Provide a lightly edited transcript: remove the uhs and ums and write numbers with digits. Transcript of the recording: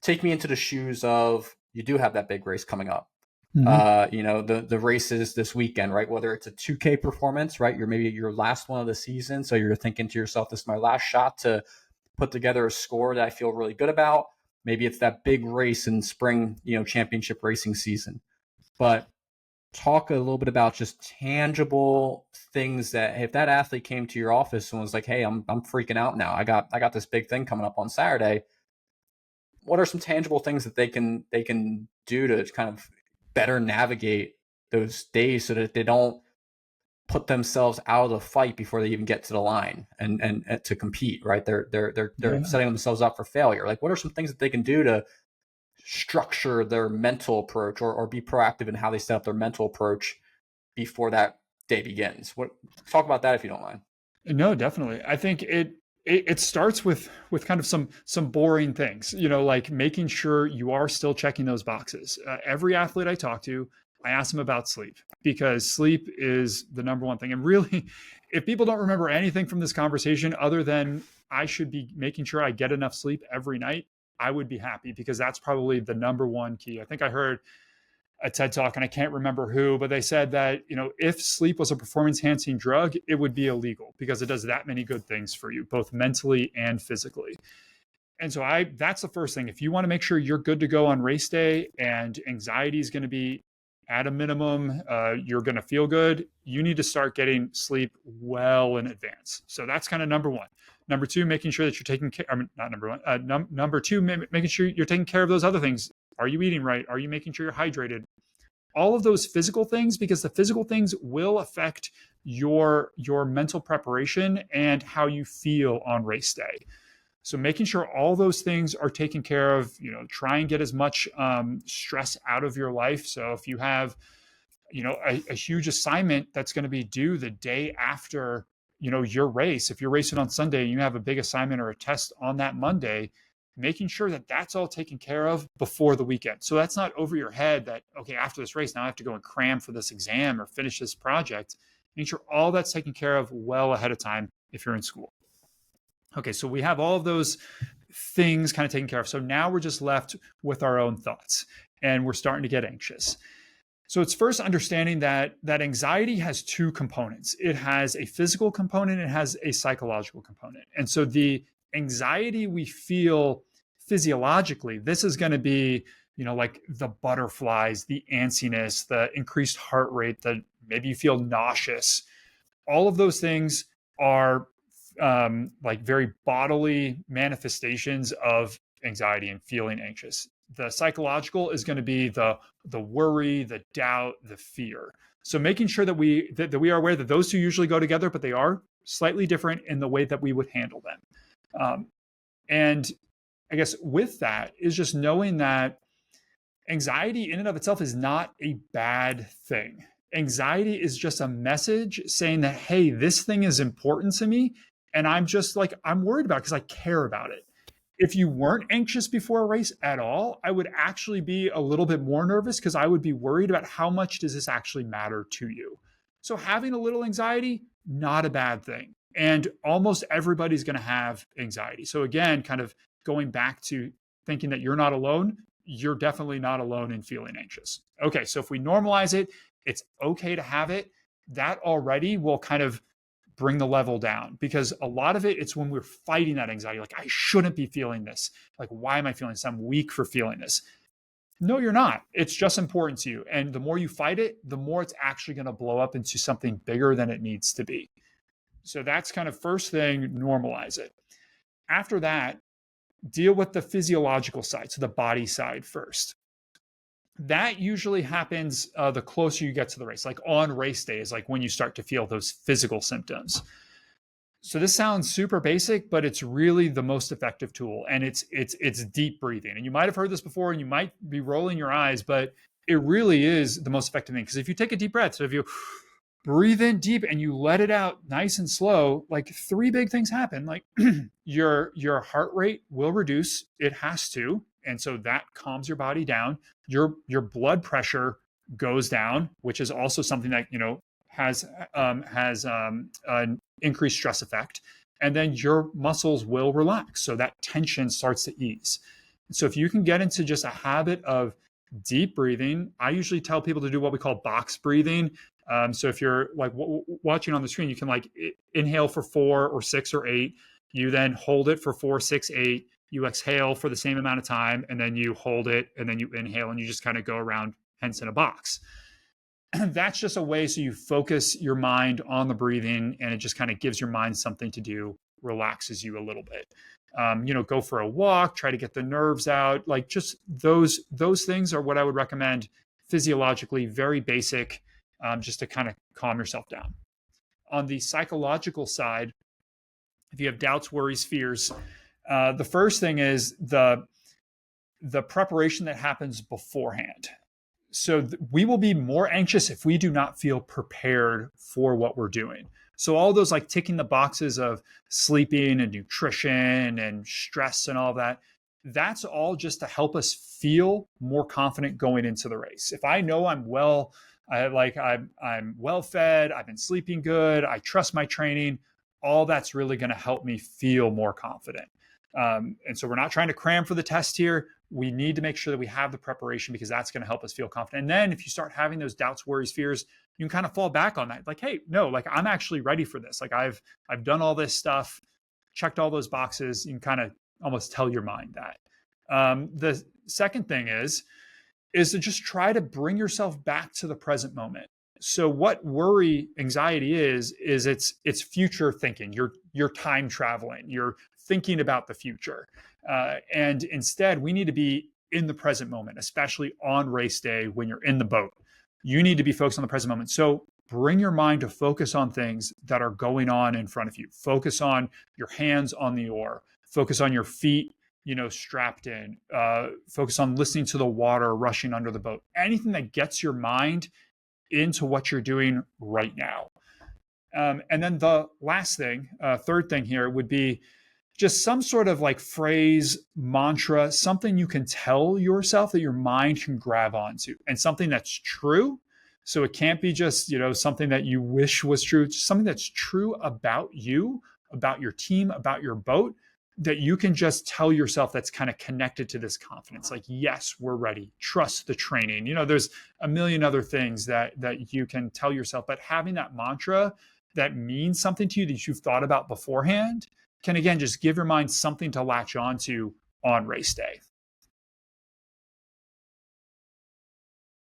take me into the shoes of, you do have that big race coming up. Mm-hmm. The races this weekend, right? Whether it's a 2K performance, right? You're maybe your last one of the season. So you're thinking to yourself, this is my last shot to put together a score that I feel really good about. Maybe it's that big race in spring, championship racing season. But talk a little bit about just tangible things that, if that athlete came to your office and was like, "Hey, I'm freaking out now. I got this big thing coming up on Saturday." What are some tangible things that they can do to kind of better navigate those days so that they don't put themselves out of the fight before they even get to the line and to compete, right? They're Yeah. setting themselves up for failure. Like, what are some things that they can do to structure their mental approach, or be proactive in how they set up their mental approach before that day begins? Talk about that if you don't mind. No, definitely. I think it starts with kind of some boring things, like making sure you are still checking those boxes. Every athlete I talk to, I ask them about sleep, because sleep is the number one thing. And really, if people don't remember anything from this conversation other than I should be making sure I get enough sleep every night, I would be happy, because that's probably the number one key. I think I heard a TED talk, and I can't remember who, but they said that, if sleep was a performance enhancing drug, it would be illegal, because it does that many good things for you, both mentally and physically. And so that's the first thing. If you want to make sure you're good to go on race day and anxiety is going to be at a minimum, you're going to feel good, you need to start getting sleep well in advance. So that's kind of number one. Number two, making sure that you're taking care, I mean, not number one, number two, making sure you're taking care of those other things. Are you eating right? Are you making sure you're hydrated? All of those physical things, because the physical things will affect your mental preparation and how you feel on race day. So making sure all those things are taken care of, try and get as much stress out of your life. So if you have, a huge assignment that's going to be due the day after, your race, if you're racing on Sunday and you have a big assignment or a test on that Monday, making sure that that's all taken care of before the weekend. So that's not over your head that, okay, after this race, now I have to go and cram for this exam or finish this project. Make sure all that's taken care of well ahead of time if you're in school. Okay, so we have all of those things kind of taken care of. So now we're just left with our own thoughts, and we're starting to get anxious. So it's first understanding that anxiety has two components. It has a physical component, it has a psychological component. And so the anxiety we feel physiologically, this is going to be, like the butterflies, the antsiness, the increased heart rate, the maybe you feel nauseous. All of those things are like very bodily manifestations of anxiety and feeling anxious. The psychological is going to be the worry, the doubt, the fear. So making sure that we are aware that those two usually go together, but they are slightly different in the way that we would handle them. And I guess with that is just knowing that anxiety in and of itself is not a bad thing. Anxiety is just a message saying that, hey, this thing is important to me. And I'm just like, I'm worried about it because I care about it. If you weren't anxious before a race at all, I would actually be a little bit more nervous, because I would be worried about how much does this actually matter to you. So having a little anxiety, not a bad thing. And almost everybody's going to have anxiety. So again, kind of going back to thinking that you're not alone, you're definitely not alone in feeling anxious. Okay, so if we normalize it, it's okay to have it. That already will kind of bring the level down, because a lot of it's when we're fighting that anxiety, like, I shouldn't be feeling this. Like, why am I feeling this? I'm weak for feeling this. No, you're not. It's just important to you. And the more you fight it, the more it's actually going to blow up into something bigger than it needs to be. So that's kind of first thing, normalize it. After that, deal with the physiological side, so the body side first. That usually happens the closer you get to the race, like on race day is like when you start to feel those physical symptoms. So this sounds super basic, but it's really the most effective tool, and it's deep breathing. And you might have heard this before, and you might be rolling your eyes, but it really is the most effective thing. Because if you take a deep breath, so if you breathe in deep and you let it out nice and slow, like three big things happen. Like your heart rate will reduce. It has to. And so that calms your body down. Your blood pressure goes down, which is also something that, has an increased stress effect. And then your muscles will relax. So that tension starts to ease. So if you can get into just a habit of deep breathing, I usually tell people to do what we call box breathing. So if you're like watching on the screen, you can like inhale for 4 or 6 or 8. You then hold it for 4, 6, 8. You exhale for the same amount of time, and then you hold it, and then you inhale, and you just kind of go around, hence in a box. That's just a way so you focus your mind on the breathing, and it just kind of gives your mind something to do, relaxes you a little bit. Go for a walk, try to get the nerves out. Like just those things are what I would recommend physiologically, very basic, just to kind of calm yourself down. On the psychological side, if you have doubts, worries, fears, the first thing is the preparation that happens beforehand. So we will be more anxious if we do not feel prepared for what we're doing. So all those like ticking the boxes of sleeping and nutrition and stress and all that, that's all just to help us feel more confident going into the race. If I know I'm well, I'm well fed, I've been sleeping good, I trust my training, all that's really going to help me feel more confident. And so we're not trying to cram for the test here. We need to make sure that we have the preparation, because that's going to help us feel confident. And then if you start having those doubts, worries, fears, you can kind of fall back on that. Like, hey, no, like I'm actually ready for this. Like I've done all this stuff, checked all those boxes. You can kind of almost tell your mind that. The second thing is to just try to bring yourself back to the present moment. So what worry, anxiety is it's future thinking. You're time traveling. You're thinking about the future. And instead, we need to be in the present moment, especially on race day when you're in the boat. You need to be focused on the present moment. So bring your mind to focus on things that are going on in front of you. Focus on your hands on the oar. Focus on your feet, strapped in. Focus on listening to the water rushing under the boat. Anything that gets your mind into what you're doing right now. And then the last thing, third thing here would be just some sort of like phrase, mantra, something you can tell yourself that your mind can grab onto, and something that's true. So it can't be just, something that you wish was true. It's something that's true about you, about your team, about your boat, that you can just tell yourself that's kind of connected to this confidence. Like, yes, we're ready. Trust the training. There's a million other things that you can tell yourself, but having that mantra that means something to you that you've thought about beforehand can, again, just give your mind something to latch onto on race day.